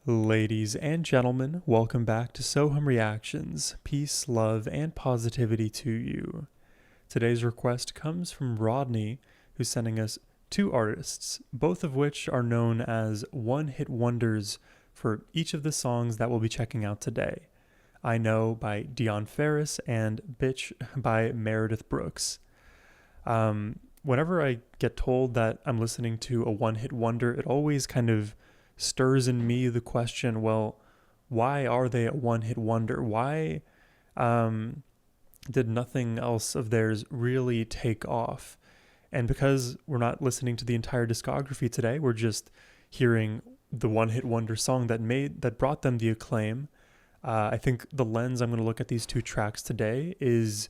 Ladies and gentlemen, welcome back to Sohum Reactions. Peace, love, and positivity to you. Today's request comes from Rodney, who's sending us two artists, both of which are known as one-hit wonders for each of the songs that we'll be checking out today. I Know by Dionne Farris and Bitch by Meredith Brooks. Whenever I get told that I'm listening to a one-hit wonder, it always kind of stirs in me the question, well, why are they a one-hit wonder? Why did nothing else of theirs really take off? And because we're not listening to the entire discography today, we're just hearing the one-hit wonder song that brought them the acclaim. I think the lens I'm going to look at these two tracks today is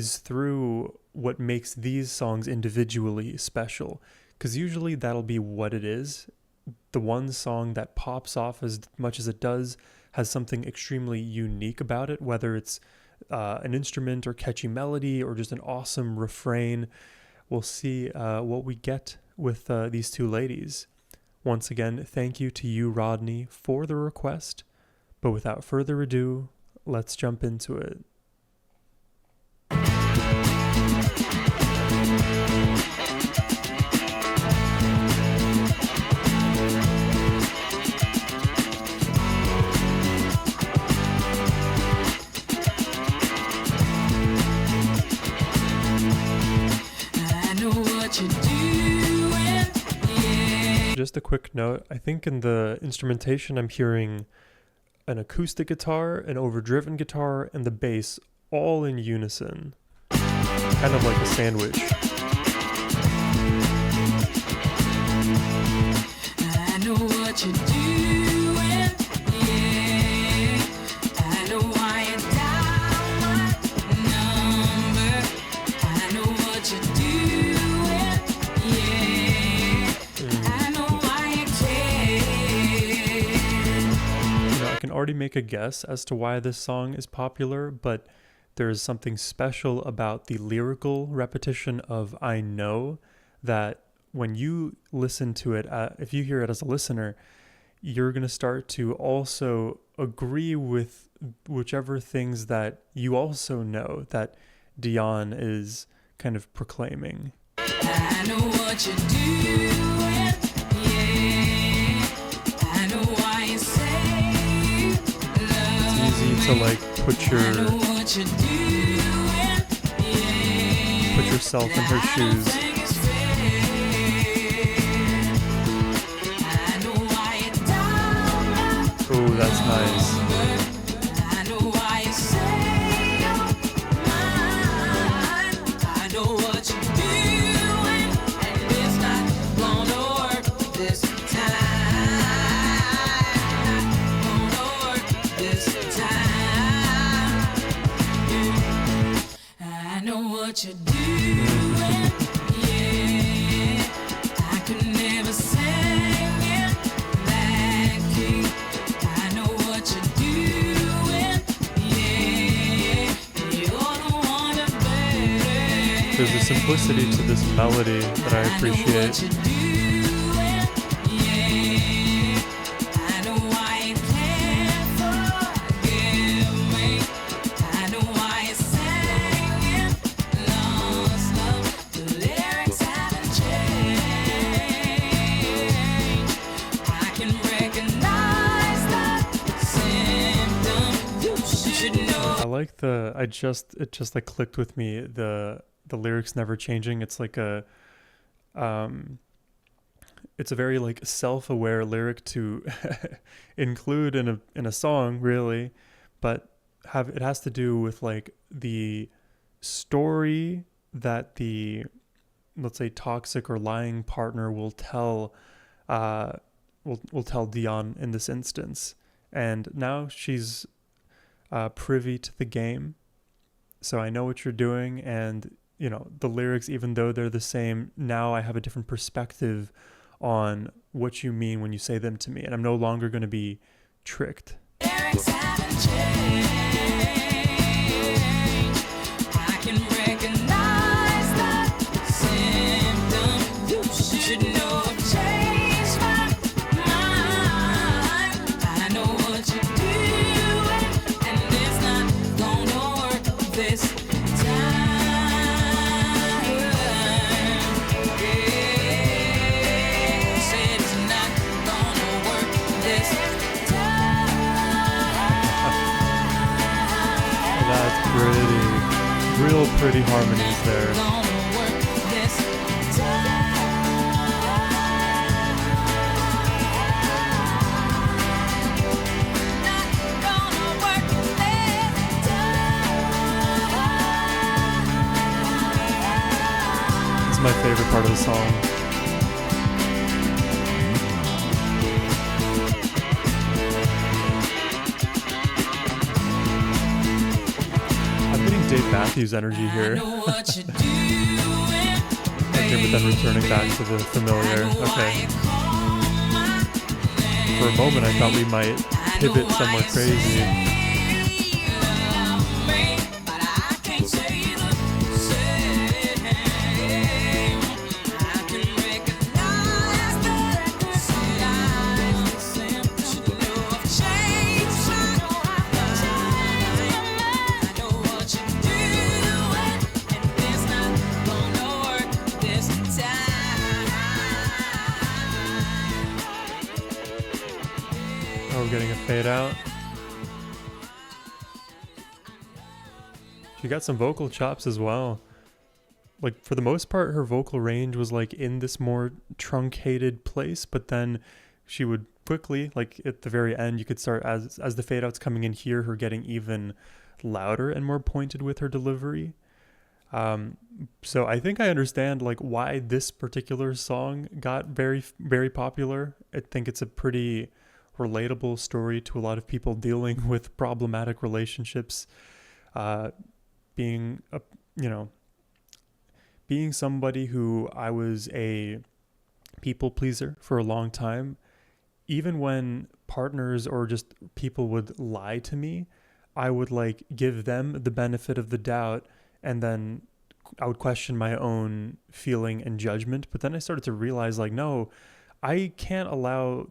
through what makes these songs individually special. Because usually that'll be what it is. The one song that pops off as much as it does has something extremely unique about it, whether it's an instrument or catchy melody or just an awesome refrain. We'll see what we get with these two ladies. Once again, thank you to you, Rodney, for the request. But without further ado, let's jump into it. Just a quick note, I think in the instrumentation I'm hearing an acoustic guitar, an overdriven guitar, and the bass all in unison. Kind of like a sandwich. I know what you're doing, yeah. I know why you dialed my number. I know what you're doing, yeah. I know why you care. I can already make a guess as to why this song is popular, but there is something special about the lyrical repetition of I Know that when you listen to it, if you hear it as a listener, you're going to start to also agree with whichever things that you also know that Dionne is kind of proclaiming. I know what you're doing, yeah. I know why you say love. It's easy to like put yourself in her shoes. Oh, that's nice. What you're doing, yeah. I could never sing it like you. I know what you're doing, yeah. You're the one to better. There's a simplicity to this melody that I appreciate. It just like clicked with me, the lyrics never changing. It's like it's a very like self-aware lyric to include in a song, really, but it has to do with like the story that the, let's say, toxic or lying partner will tell Dionne in this instance. And now she's privy to the game, so I know what you're doing, and you know the lyrics, even though they're the same, now I have a different perspective on what you mean when you say them to me, and I'm no longer going to be tricked. Lyrics haven't changed. I can recognize that symptom. You should know I've changed my Still pretty harmonies there. Gonna work this time. Not gonna work this time. It's my favorite part of the song. I'm getting Dave Matthews energy I here. know what you're doing, Okay, but then returning back to the familiar. Okay. For a moment, I thought we might pivot somewhere crazy. Oh, we're getting a fade out. She got some vocal chops as well. Like, for the most part, her vocal range was like in this more truncated place, but then she would quickly, like at the very end, you could start, as the fade out's coming in here, her getting even louder and more pointed with her delivery. So I think I understand like why this particular song got very, very popular. I think it's a pretty relatable story to a lot of people dealing with problematic relationships, being somebody who I was a people pleaser for a long time. Even when partners or just people would lie to me, I would like give them the benefit of the doubt, and then I would question my own feeling and judgment. But then I started to realize like, no, I can't allow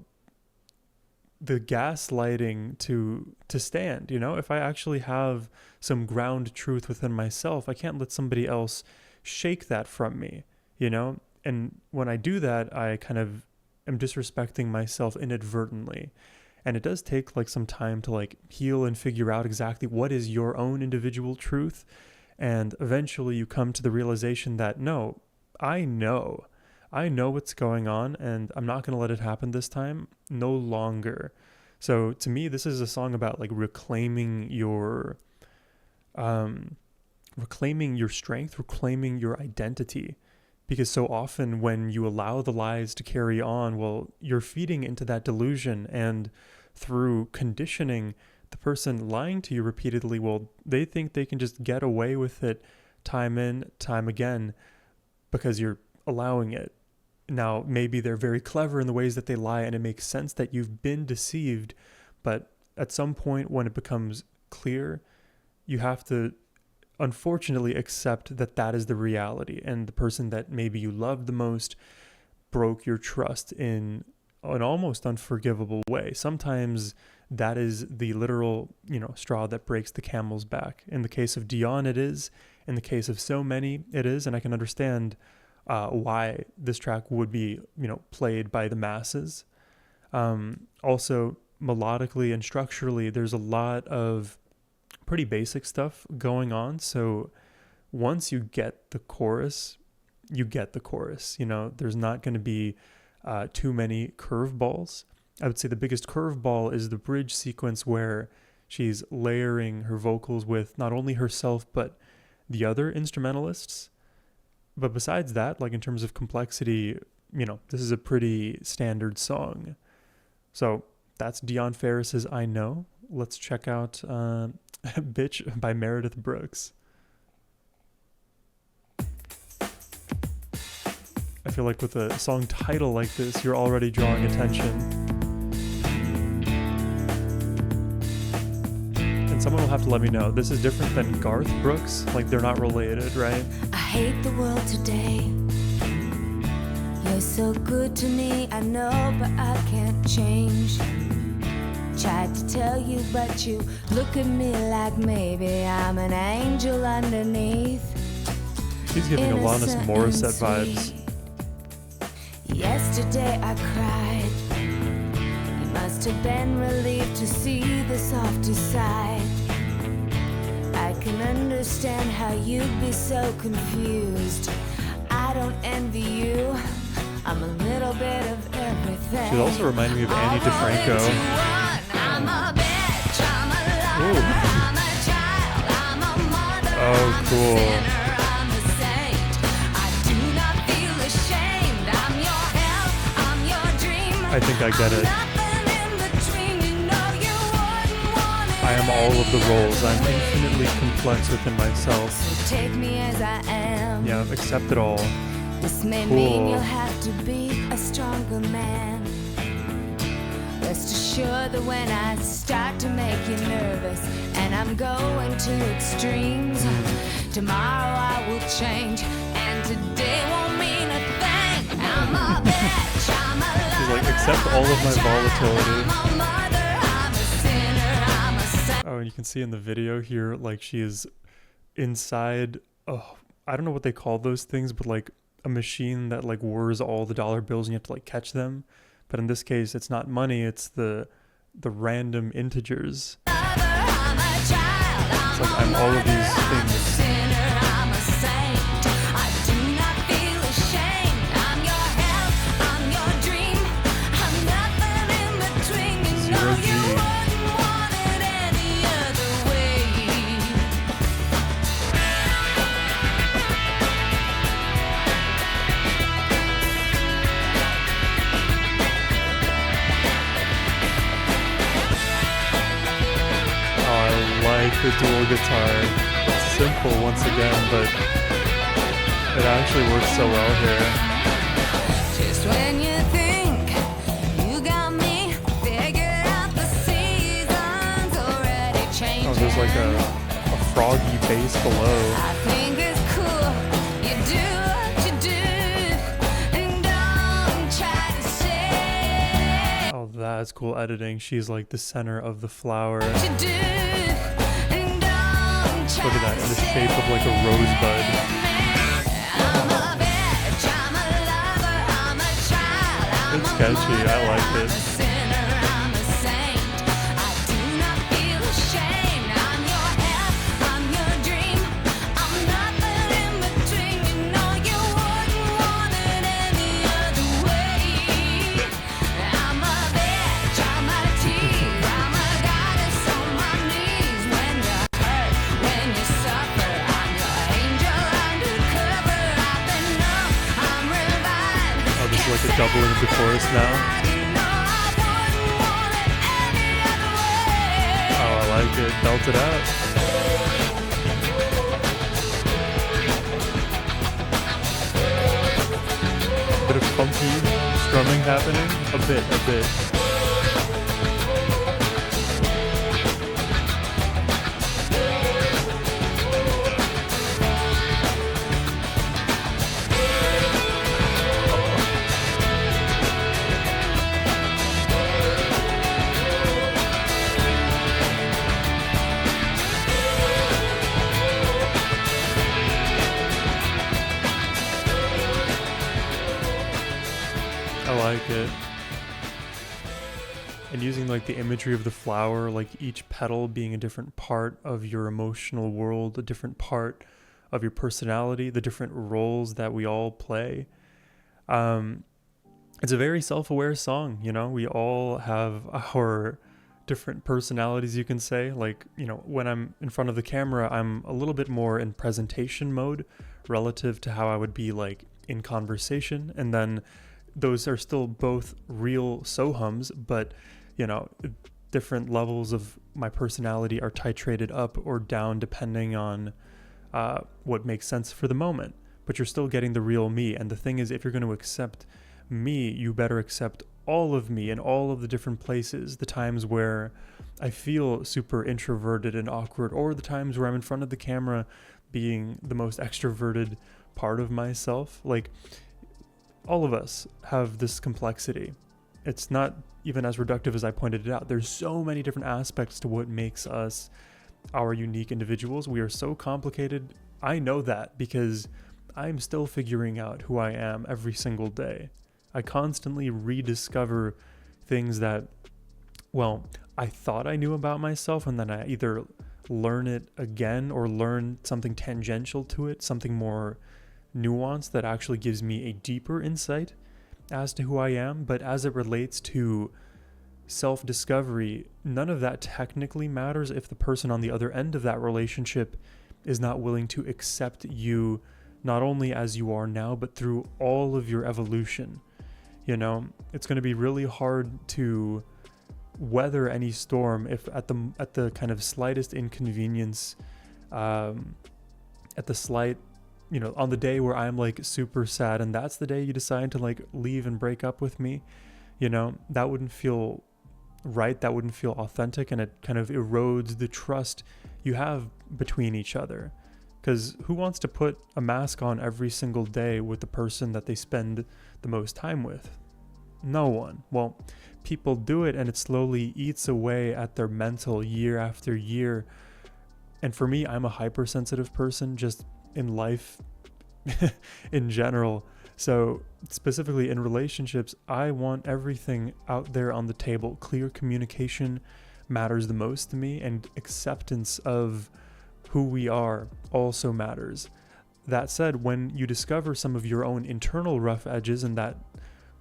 the gaslighting to stand. If I actually have some ground truth within myself, I can't let somebody else shake that from me, and when I do that, I kind of am disrespecting myself inadvertently. And it does take like some time to like heal and figure out exactly what is your own individual truth, and eventually you come to the realization that no, I know what's going on, and I'm not going to let it happen this time, no longer. So to me, this is a song about like reclaiming your strength, reclaiming your identity. Because so often when you allow the lies to carry on, well, you're feeding into that delusion, and through conditioning, the person lying to you repeatedly, well, they think they can just get away with it time in, time again, because you're allowing it. Now, maybe they're very clever in the ways that they lie, and it makes sense that you've been deceived, but at some point when it becomes clear, you have to unfortunately accept that that is the reality, and the person that maybe you loved the most broke your trust in an almost unforgivable way. Sometimes that is the literal, straw that breaks the camel's back. In the case of Dionne, it is. In the case of so many, it is, and I can understand why this track would be, played by the masses. Also, melodically and structurally, there's a lot of pretty basic stuff going on. So once you get the chorus, you get the chorus. There's not going to be too many curveballs. I would say the biggest curveball is the bridge sequence where she's layering her vocals with not only herself, but the other instrumentalists. But besides that, like in terms of complexity, this is a pretty standard song. So that's Dionne Farris's I Know. Let's check out Bitch by Meredith Brooks. I feel like with a song title like this, you're already drawing attention. And someone will have to let me know. This is different than Garth Brooks. Like, they're not related, right? I hate the world today. You're so good to me, I know, but I can't change. Tried to tell you, but you look at me like maybe I'm an angel underneath. She's giving Alanis Morissette vibes. Yesterday I cried. You must have been relieved to see the softer side. I can understand how you'd be so confused. I don't envy you. I'm a little bit of everything. She's also reminding me of Annie DeFranco. I'm a bitch, I'm a lover, Ooh. I'm a child, I'm a mother, Oh, I'm cool. a sinner, I'm a saint. I do not feel ashamed. I'm your help, I'm your dream. I think I get it. Nothing in between, you know you wouldn't want it I am all of the any roles. I'm other way. infinitely complex within myself. So take me as I am. Yeah, accept it all. This may Cool. mean you'll have to be a stronger man. Rest assured that when I start to make you nervous and I'm going to extremes, tomorrow I will change and today won't mean a thing. I'm a bitch, I'm a lover, She's like, accept all of my volatility. I'm a mother, I'm a sinner, I'm a saint. Oh, and you can see in the video here, like she is inside, oh, I don't know what they call those things, but like a machine that like whirs all the dollar bills and you have to like catch them. But in this case, it's not money, it's the random integers. It's like I'm all of these things. Zero G. The dual guitar. It's simple once again, but it actually works so well here. Just when you think you got me figured out, the seasons already changing. Oh, there's like a froggy bass below. I think it's cool. You do what you do, and don't try to say Oh, that's cool editing. She's like the center of the flower. what you do, and don't try Look at that, to in the say shape of like a rosebud. I'm a bitch, I'm a lover, I'm a child, I'm It's a catchy, I mother, like I'm it. a sinner, I'm a saint. I do not feel ashamed. I'm your help, I'm your dream. I'm nothing in between. You know you wouldn't want it any other way. I'm a bitch, I'm a tease, I'm a goddess on my knees. When you're hurt, when you suffer, I'm your angel undercover. I've been numb, I'm revived. Oh, this is like a doubling of the chorus now. Oh, I like it. Belt it out. Bit of funky strumming happening. A bit. I like it. And using like the imagery of the flower, like each petal being a different part of your emotional world, a different part of your personality, the different roles that we all play. It's a very self-aware song, you know? We all have our different personalities, you can say. Like, you know, when I'm in front of the camera, I'm a little bit more in presentation mode relative to how I would be like in conversation. And then those are still both real Sohums, but, you know, different levels of my personality are titrated up or down depending on what makes sense for the moment. But you're still getting the real me. And the thing is, if you're going to accept me, you better accept all of me in all of the different places. The times where I feel super introverted and awkward, or the times where I'm in front of the camera being the most extroverted part of myself. Like, all of us have this complexity. It's not even as reductive as I pointed it out. There's so many different aspects to what makes us our unique individuals. We are so complicated. I know that because I'm still figuring out who I am every single day. I constantly rediscover things that, well, I thought I knew about myself, and then I either learn it again or learn something tangential to it, something more nuanced that actually gives me a deeper insight as to who I am. But as it relates to self-discovery, none of that technically matters if the person on the other end of that relationship is not willing to accept you not only as you are now, but through all of your evolution. You know, it's going to be really hard to weather any storm if at the kind of slightest inconvenience, at the slight, you know, on the day where I'm like super sad and that's the day you decide to like leave and break up with me, you know, that wouldn't feel right. That wouldn't feel authentic, and it kind of erodes the trust you have between each other. Because who wants to put a mask on every single day with the person that they spend the most time with? No one. Well, people do it, and it slowly eats away at their mental year after year. And for me, I'm a hypersensitive person just in life in general. So specifically in relationships, I want everything out there on the table. Clear communication matters the most to me, and acceptance of who we are also matters. That said, when you discover some of your own internal rough edges and that,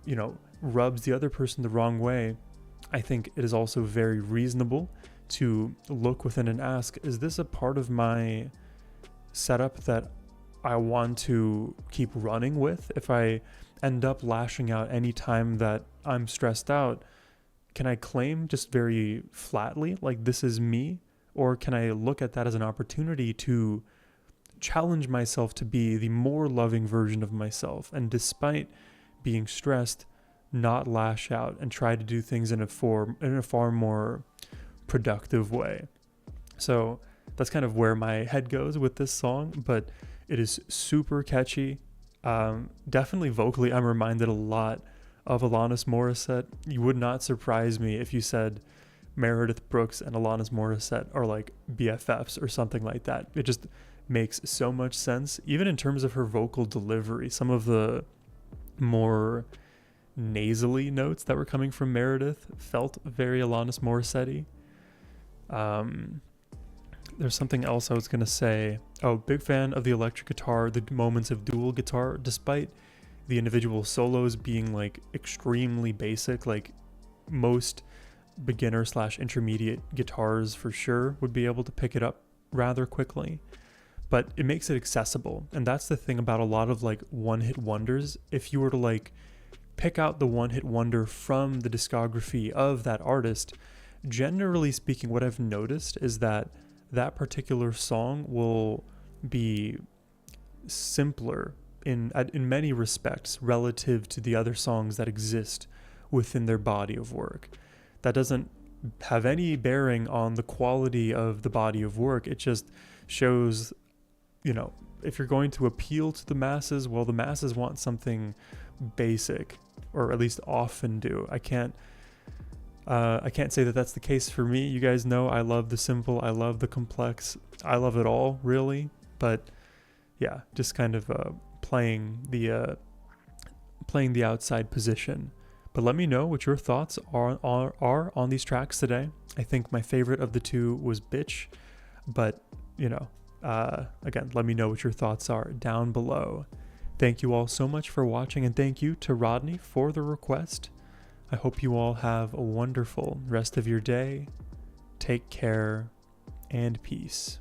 you know, rubs the other person the wrong way, I think it is also very reasonable to look within and ask, is this a part of my setup that I want to keep running with? If I end up lashing out any time that I'm stressed out, can I claim just very flatly, like, this is me? Or can I look at that as an opportunity to challenge myself to be the more loving version of myself, and despite being stressed, not lash out and try to do things in a far more productive way? So that's kind of where my head goes with this song, but it is super catchy. Definitely vocally, I'm reminded a lot of Alanis Morissette. You would not surprise me if you said Meredith Brooks and Alanis Morissette are like BFFs or something like that. It just makes so much sense, even in terms of her vocal delivery. Some of the more nasally notes that were coming from Meredith felt very Alanis Morissette. There's something else I was going to say. Oh, big fan of the electric guitar, the moments of dual guitar, despite the individual solos being like extremely basic. Like most beginner / intermediate guitars for sure would be able to pick it up rather quickly, but it makes it accessible. And that's the thing about a lot of like one-hit wonders. If you were to like pick out the one-hit wonder from the discography of that artist, generally speaking, what I've noticed is that that particular song will be simpler in many respects relative to the other songs that exist within their body of work. That doesn't have any bearing on the quality of the body of work. It just shows, you know, if you're going to appeal to the masses, well, the masses want something basic, or at least often do. I can't say that that's the case for me. You guys know I love the simple, I love the complex, I love it all, really. But yeah, just kind of playing the outside position. But let me know what your thoughts are on these tracks today. I think my favorite of the two was Bitch, but you know, again, let me know what your thoughts are down below. Thank you all so much for watching, and thank you to Rodney for the request. I hope you all have a wonderful rest of your day. Take care and peace.